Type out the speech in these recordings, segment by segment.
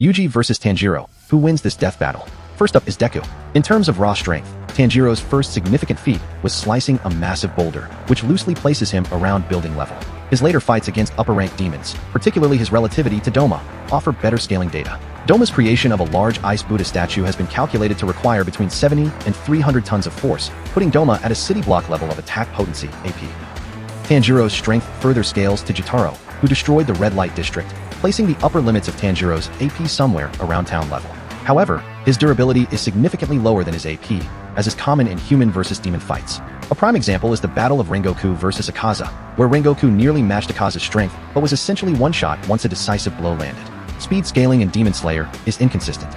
Yuji versus Tanjiro. Who wins this death battle? First up is Deku. In terms of raw strength, Tanjiro's first significant feat was slicing a massive boulder, which loosely places him around building level. His later fights against upper-ranked demons, particularly his relativity to Doma, offer better scaling data. Doma's creation of a large ice Buddha statue has been calculated to require between 70 and 300 tons of force, putting Doma at a city block level of attack potency, AP. Tanjiro's strength further scales to Jotaro, who destroyed the Red Light District, placing the upper limits of Tanjiro's AP somewhere around town level. However, his durability is significantly lower than his AP, as is common in human versus demon fights. A prime example is the Battle of Rengoku versus Akaza, where Rengoku nearly matched Akaza's strength, but was essentially one-shot once a decisive blow landed. Speed scaling in Demon Slayer is inconsistent.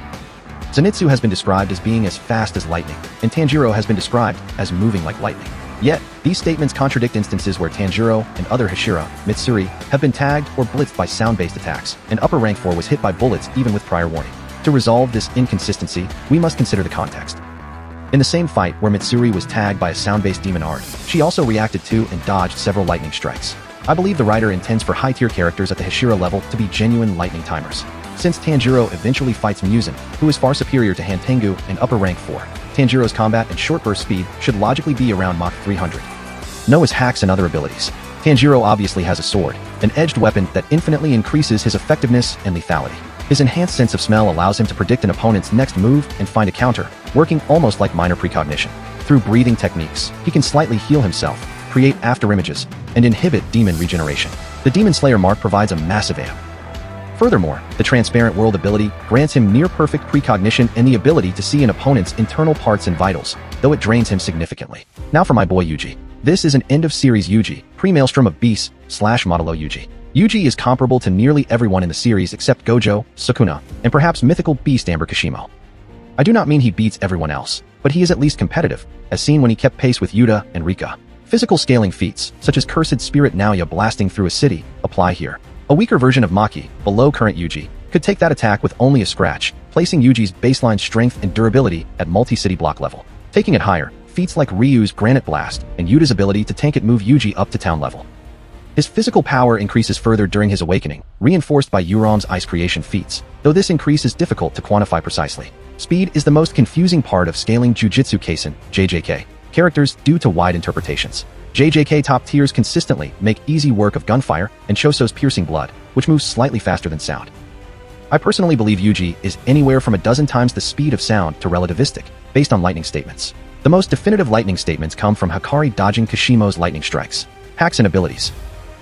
Zenitsu has been described as being as fast as lightning, and Tanjiro has been described as moving like lightning. Yet, these statements contradict instances where Tanjiro and other Hashira, Mitsuri, have been tagged or blitzed by sound-based attacks, and Upper Rank 4 was hit by bullets even with prior warning. To resolve this inconsistency, we must consider the context. In the same fight where Mitsuri was tagged by a sound-based demon art, she also reacted to and dodged several lightning strikes. I believe the writer intends for high-tier characters at the Hashira level to be genuine lightning timers. Since Tanjiro eventually fights Muzan, who is far superior to Hantengu and Upper Rank 4, Tanjiro's combat and short burst speed should logically be around Mach 300. Know his hacks and other abilities. Tanjiro obviously has a sword, an edged weapon that infinitely increases his effectiveness and lethality. His enhanced sense of smell allows him to predict an opponent's next move and find a counter, working almost like minor precognition. Through breathing techniques, he can slightly heal himself, create afterimages, and inhibit demon regeneration. The Demon Slayer mark provides a massive amp. Furthermore, the Transparent World ability grants him near-perfect precognition and the ability to see an opponent's internal parts and vitals, though it drains him significantly. Now for my boy Yuji. This is an end-of-series Yuji, pre-Maelstrom of Beasts / Modulo Yuji. Yuji is comparable to nearly everyone in the series except Gojo, Sukuna, and perhaps mythical beast Amber Kishimo. I do not mean he beats everyone else, but he is at least competitive, as seen when he kept pace with Yuta and Rika. Physical scaling feats, such as Cursed Spirit Naoya blasting through a city, apply here. A weaker version of Maki, below current Yuji, could take that attack with only a scratch, placing Yuji's baseline strength and durability at multi-city block level. Taking it higher, feats like Ryu's Granite Blast and Yuta's ability to tank it move Yuji up to town level. His physical power increases further during his awakening, reinforced by Yuram's ice creation feats, though this increase is difficult to quantify precisely. Speed is the most confusing part of scaling Jujutsu Kaisen, JJK, characters due to wide interpretations. JJK top tiers consistently make easy work of gunfire and Choso's piercing blood, which moves slightly faster than sound. I personally believe Yuji is anywhere from a dozen times the speed of sound to relativistic, based on lightning statements. The most definitive lightning statements come from Hikari dodging Kishimo's lightning strikes. Hacks and abilities.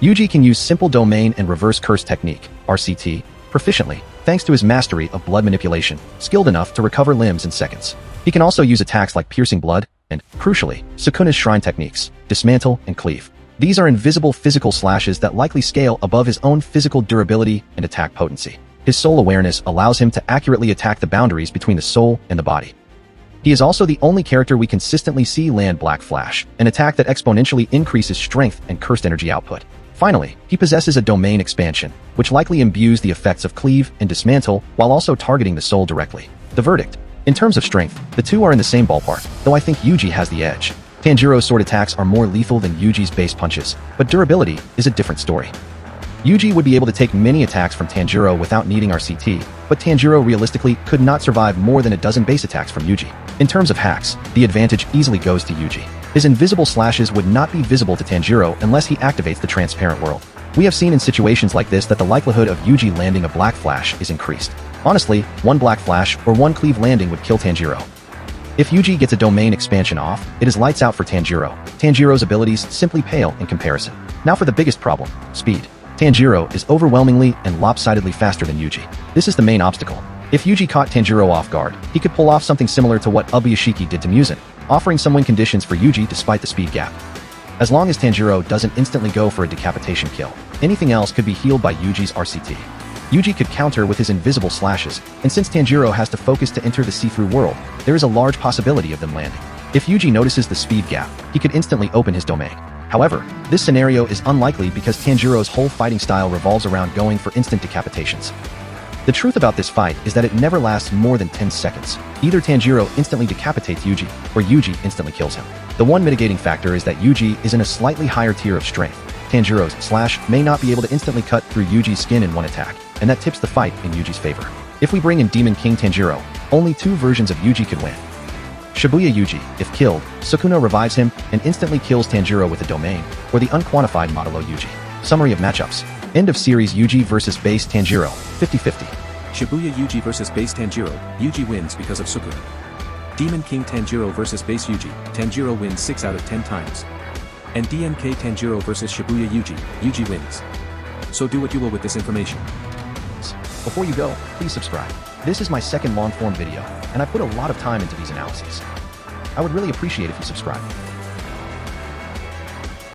Yuji can use simple domain and reverse curse technique, RCT, proficiently, thanks to his mastery of blood manipulation, skilled enough to recover limbs in seconds. He can also use attacks like piercing blood, and, crucially, Sukuna's shrine techniques, dismantle and cleave. These are invisible physical slashes that likely scale above his own physical durability and attack potency. His soul awareness allows him to accurately attack the boundaries between the soul and the body. He is also the only character we consistently see land Black Flash, an attack that exponentially increases strength and cursed energy output. Finally, he possesses a domain expansion, which likely imbues the effects of cleave and dismantle while also targeting the soul directly. The verdict. In terms of strength, the two are in the same ballpark, though I think Yuji has the edge. Tanjiro's sword attacks are more lethal than Yuji's base punches, but durability is a different story. Yuji would be able to take many attacks from Tanjiro without needing RCT, but Tanjiro realistically could not survive more than a dozen base attacks from Yuji. In terms of hacks, the advantage easily goes to Yuji. His invisible slashes would not be visible to Tanjiro unless he activates the Transparent World. We have seen in situations like this that the likelihood of Yuji landing a Black Flash is increased. Honestly, one Black Flash or one cleave landing would kill Tanjiro. If Yuji gets a domain expansion off, it is lights out for Tanjiro. Tanjiro's abilities simply pale in comparison. Now for the biggest problem, speed. Tanjiro is overwhelmingly and lopsidedly faster than Yuji. This is the main obstacle. If Yuji caught Tanjiro off guard, he could pull off something similar to what Ubuyashiki did to Muzan, offering some win conditions for Yuji despite the speed gap. As long as Tanjiro doesn't instantly go for a decapitation kill, anything else could be healed by Yuji's RCT. Yuji could counter with his invisible slashes, and since Tanjiro has to focus to enter the see-through world, there is a large possibility of them landing. If Yuji notices the speed gap, he could instantly open his domain. However, this scenario is unlikely because Tanjiro's whole fighting style revolves around going for instant decapitations. The truth about this fight is that it never lasts more than 10 seconds. Either Tanjiro instantly decapitates Yuji, or Yuji instantly kills him. The one mitigating factor is that Yuji is in a slightly higher tier of strength. Tanjiro's slash may not be able to instantly cut through Yuji's skin in one attack, and that tips the fight in Yuji's favor. If we bring in Demon King Tanjiro, only 2 versions of Yuji could win. Shibuya Yuji, if killed, Sukuna revives him and instantly kills Tanjiro with a domain, or the unquantified Modulo Yuji. Summary of matchups. End of series. Yuji vs base Tanjiro, 50-50. Shibuya Yuji vs base Tanjiro, Yuji wins because of Sukuna. Demon King Tanjiro vs base Yuji, Tanjiro wins 6 out of 10 times. And DMK Tanjiro vs Shibuya Yuji, Yuji wins. So do what you will with this information. Before you go, please subscribe. This is my second long-form video, and I put a lot of time into these analyses. I would really appreciate if you subscribe.